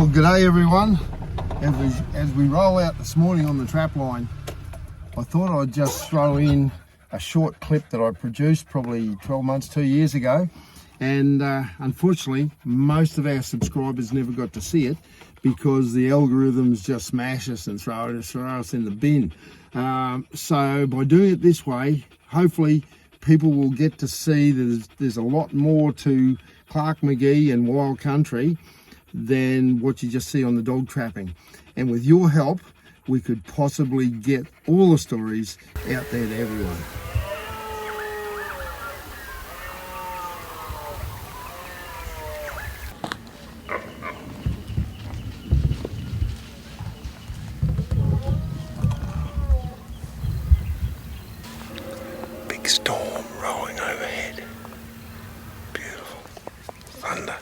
Well, g'day everyone. As we roll out this morning on the trap line, I thought I'd just throw in a short clip that I produced probably 12 months, 2 years ago. And unfortunately, most of our subscribers never got to see it because the algorithms just smash us and throw us in the bin. So by doing it this way, hopefully people will get to see that there's a lot more to Clark McGhie and wild country than what you just see on the dog trapping. And with your help, we could possibly get all the stories out there to everyone. Big storm rolling overhead. Beautiful. Thunder.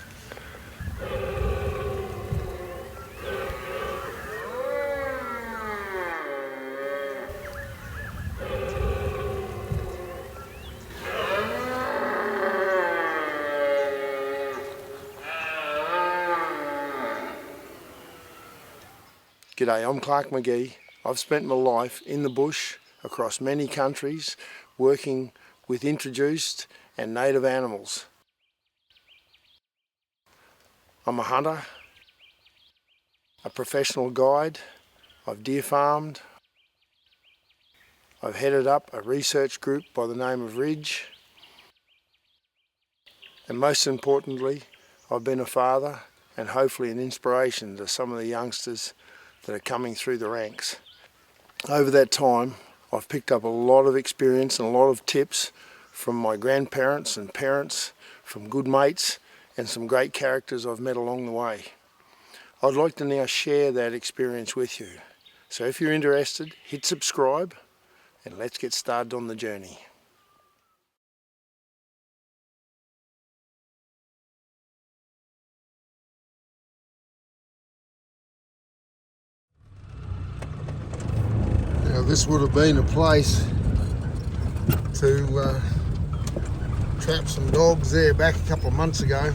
G'day, I'm Clark McGhie. I've spent my life in the bush across many countries working with introduced and native animals. I'm a hunter, a professional guide, I've deer farmed, I've headed up a research group by the name of Ridge, and most importantly, I've been a father and hopefully an inspiration to some of the youngsters that are coming through the ranks. Over that time, I've picked up a lot of experience and a lot of tips from my grandparents and parents, from good mates and some great characters I've met along the way. I'd like to now share that experience with you. So if you're interested, hit subscribe and let's get started on the journey. Now this would have been a place to trap some dogs there back a couple of months ago.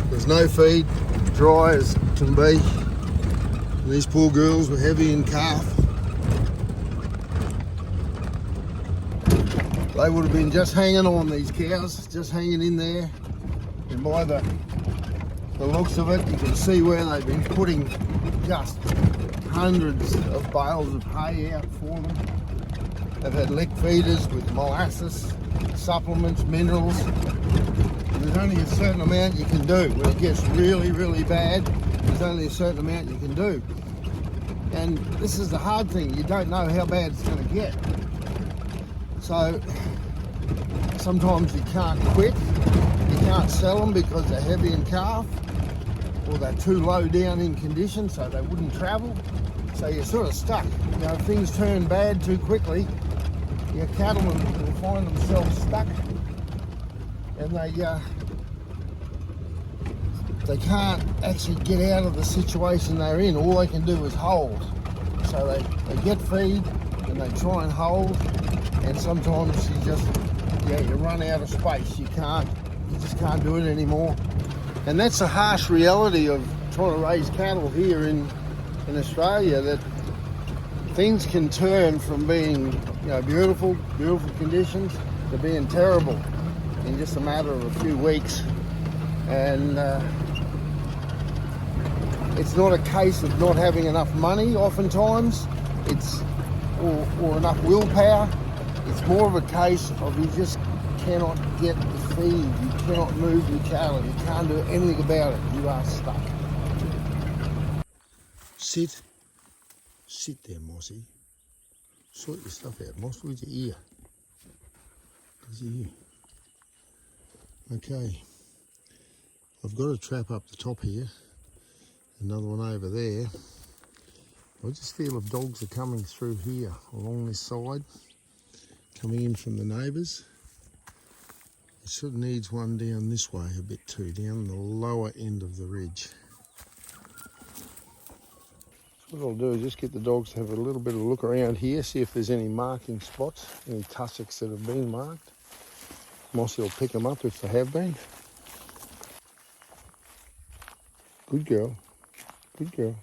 There's no feed, dry as can be. And these poor girls were heavy in calf. They would have been just hanging on, these cows, just hanging in there. And by the looks of it, you can see where they've been putting just hundreds of bales of hay out for them. They've had lick feeders with molasses, supplements, minerals. And there's only a certain amount you can do. When it gets really, really bad, there's only a certain amount you can do. And this is the hard thing. You don't know how bad it's going to get. So sometimes you can't quit. You can't sell them because they're heavy in calf, or they're too low down in condition so they wouldn't travel. So you're sort of stuck. You know, if things turn bad too quickly, your cattlemen will find themselves stuck, and they can't actually get out of the situation they're in. All they can do is hold. So they get feed and they try and hold, and sometimes you run out of space. You just can't do it anymore. And that's a harsh reality of trying to raise cattle here in Australia, that things can turn from being beautiful conditions to being terrible in just a matter of a few weeks. And it's not a case of not having enough money oftentimes, or enough willpower. It's more of a case of you just cannot get the feed, you cannot move your cattle, you can't do anything about it, you are stuck. Sit there, Mossy. Sort your stuff out, Moss. Where's your ear? Where's your ear? Okay. I've got a trap up the top here. Another one over there. I just feel if dogs are coming through here along this side, coming in from the neighbours. It sort of needs one down this way a bit too, down the lower end of the ridge. What I'll do is just get the dogs to have a little bit of a look around here, see if there's any marking spots, any tussocks that have been marked. Mossy will pick them up if they have been. Good girl. Good girl.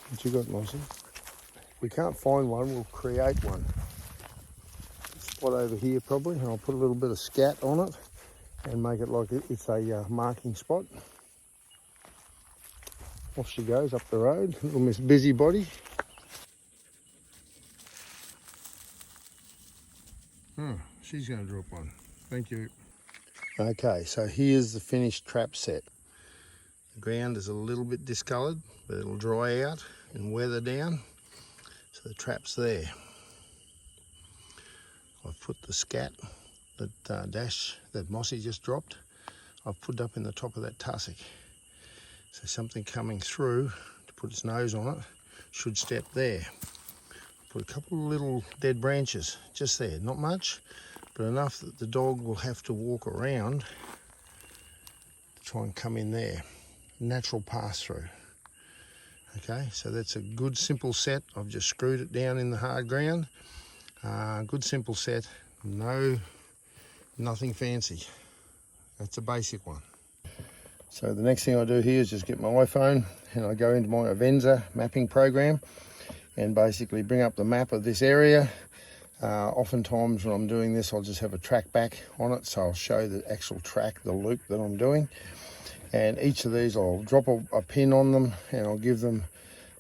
What you got, Mossy? If we can't find one, we'll create one. Spot over here probably, and I'll put a little bit of scat on it and make it like it's a marking spot. Off she goes up the road, little Miss Busybody. Oh, she's going to drop one. Thank you. Okay, so here's the finished trap set. The ground is a little bit discoloured, but it'll dry out and weather down. So the trap's there. I've put the scat, that dash that Mossy just dropped, I've put up in the top of that tussock. So something coming through to put its nose on it should step there. Put a couple of little dead branches just there, not much, but enough that the dog will have to walk around to try and come in there. Natural pass through. Okay, so that's a good simple set. I've just screwed it down in the hard ground. Good simple set, nothing fancy. That's a basic one. So the next thing I do here is just get my iPhone and I go into my Avenza mapping program and basically bring up the map of this area. Oftentimes when I'm doing this, I'll just have a track back on it, so I'll show the actual track, the loop that I'm doing. And each of these I'll drop a pin on them and I'll give them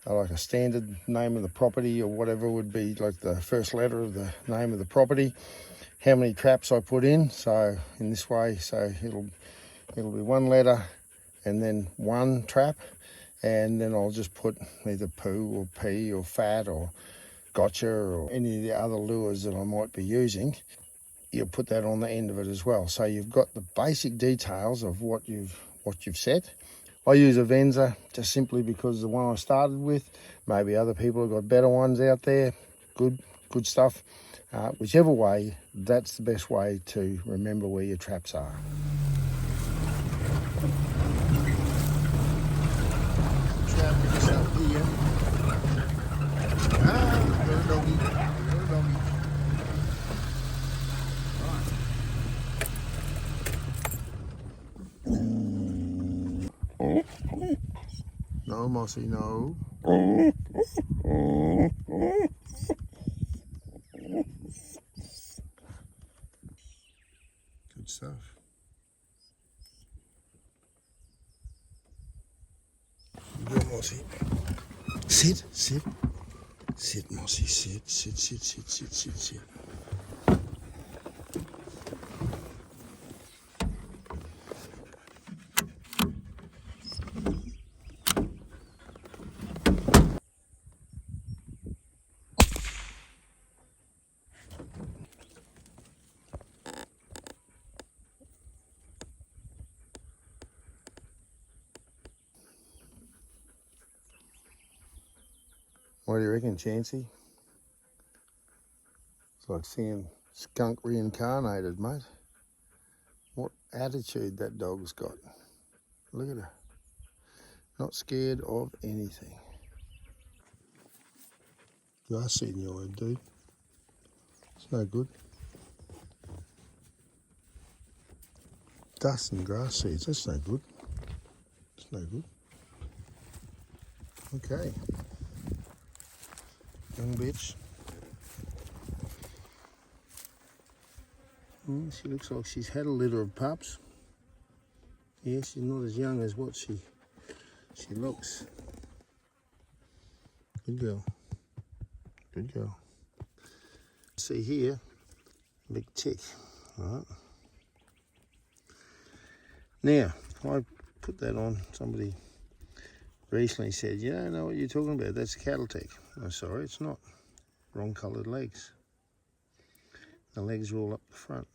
like a standard name of the property or whatever would be like the first letter of the name of the property, how many traps I put in. So in this way, so it'll be one letter and then one trap, and then I'll just put either poo or pea or fat or gotcha or any of the other lures that I might be using. You'll put that on the end of it as well. So you've got the basic details of what you've set. I use Avenza just simply because the one I started with. Maybe other people have got better ones out there. Good stuff. Whichever way, that's the best way to remember where your traps are. Trap just up here. Got a doggy. No, Mossy, no. Good stuff. Good, Mossy. Sit, Mossy, sit. What do you reckon, Chancy? It's like seeing skunk reincarnated, mate. What attitude that dog's got. Look at her. Not scared of anything. Grass seed in your head, dude. It's no good. Dust and grass seeds, that's no good. It's no good. Okay. Young bitch. She looks like she's had a litter of pups. Yeah, she's not as young as what she looks. Good girl. Good girl. See here, big tick. All right. Now, I put that on. Somebody recently said, "You don't know what you're talking about. That's a cattle tick." I'm sorry, it's not. Wrong coloured legs. The legs are all up the front.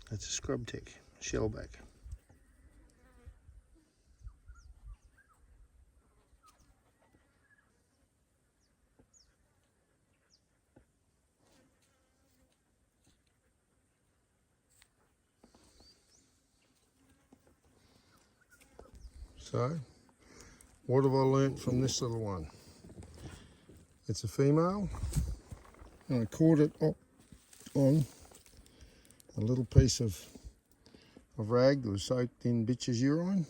That's a scrub tick, shellback. So, what have I learnt from this little one? It's a female, and I caught it on a little piece of of rag that was soaked in bitch's urine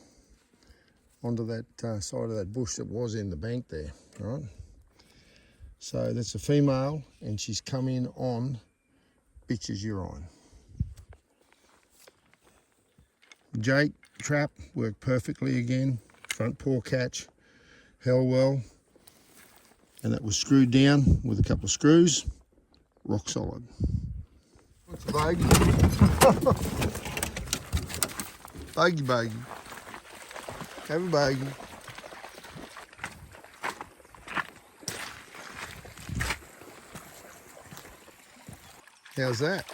onto that side of that bush that was in the bank there, right? So that's a female, and she's come in on bitch's urine. Jake trap worked perfectly again. Front paw catch, held well, and that was screwed down with a couple of screws, rock solid. What's a bogey? Bogey, bogey. Have a bogey. How's that?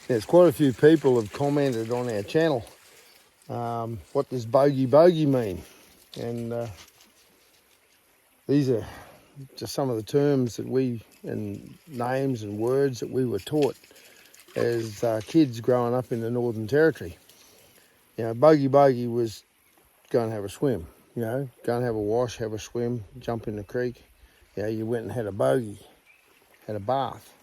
There's quite a few people have commented on our channel, what does bogey mean? And these are just some of the terms that and names and words that we were taught as kids growing up in the Northern Territory. You know, bogey was go and have a swim, you know, go and have a wash, have a swim, jump in the creek. You know, you went and had a bogey, had a bath.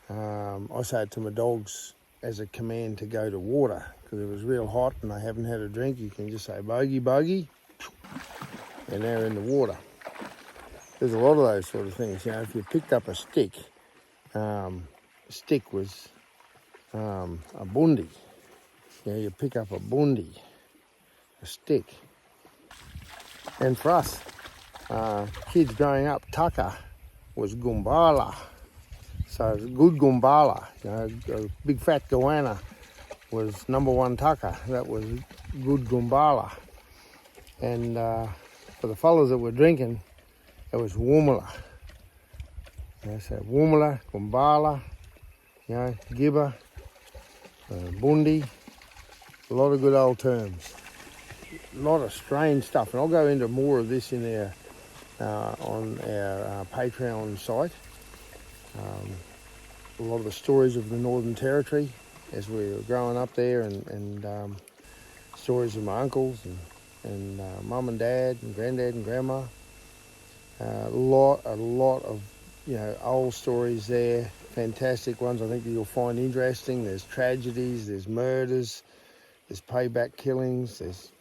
I say it to my dogs as a command to go to water, because it was real hot and they haven't had a drink. You can just say bogey, and they're in the water. There's a lot of those sort of things. You know, if you picked up a stick, stick was a bundi. You know, you pick up a bundi, a stick. And for us, kids growing up, tucker was gumbala. So good gumbala, you know, a big fat goanna was #1 tucker. That was good gumbala. And for the fellas that were drinking, it was woomala. You know, so woomala, gumbala, you know, gibber, bundi, a lot of good old terms. A lot of strange stuff, and I'll go into more of this in our on our Patreon site. A lot of the stories of the Northern Territory as we were growing up there, and stories of my uncles and mum and dad and granddad and grandma. A lot of, you know, old stories there, fantastic ones I think that you'll find interesting. There's tragedies, there's murders, there's payback killings, there's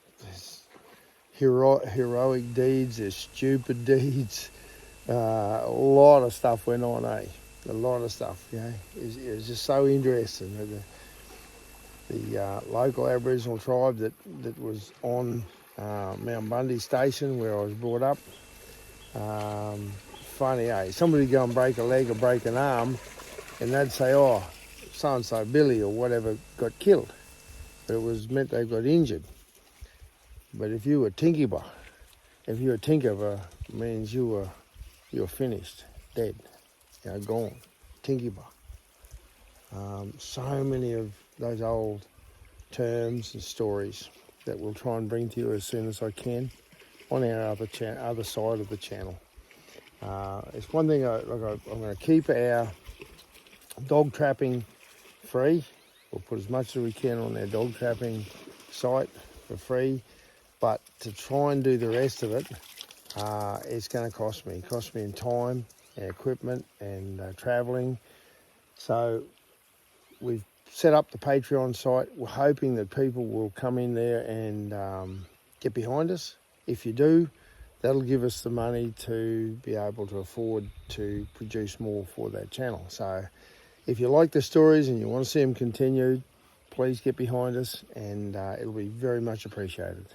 heroic deeds, there's stupid deeds. A lot of stuff went on, eh? A lot of stuff, you know. It's just so interesting. The local Aboriginal tribe that was on Mount Bundy Station where I was brought up. Funny, eh? Somebody go and break a leg or break an arm, and they'd say, oh, so-and-so Billy or whatever got killed. But it was meant they got injured. But if you were Tinkiba, it means you were finished, dead, you know, gone, Tinkiba. So many of those old terms and stories that we'll try and bring to you as soon as I can on our other side of the channel. It's one thing I'm going to keep our dog trapping free. We'll put as much as we can on our dog trapping site for free, but to try and do the rest of it, it's going to cost me. It costs me in time, and equipment, and travelling. So we've set up the Patreon site. We're hoping that people will come in there and get behind us. If you do, that'll give us the money to be able to afford to produce more for that channel. So if you like the stories and you want to see them continued, please get behind us, and it'll be very much appreciated.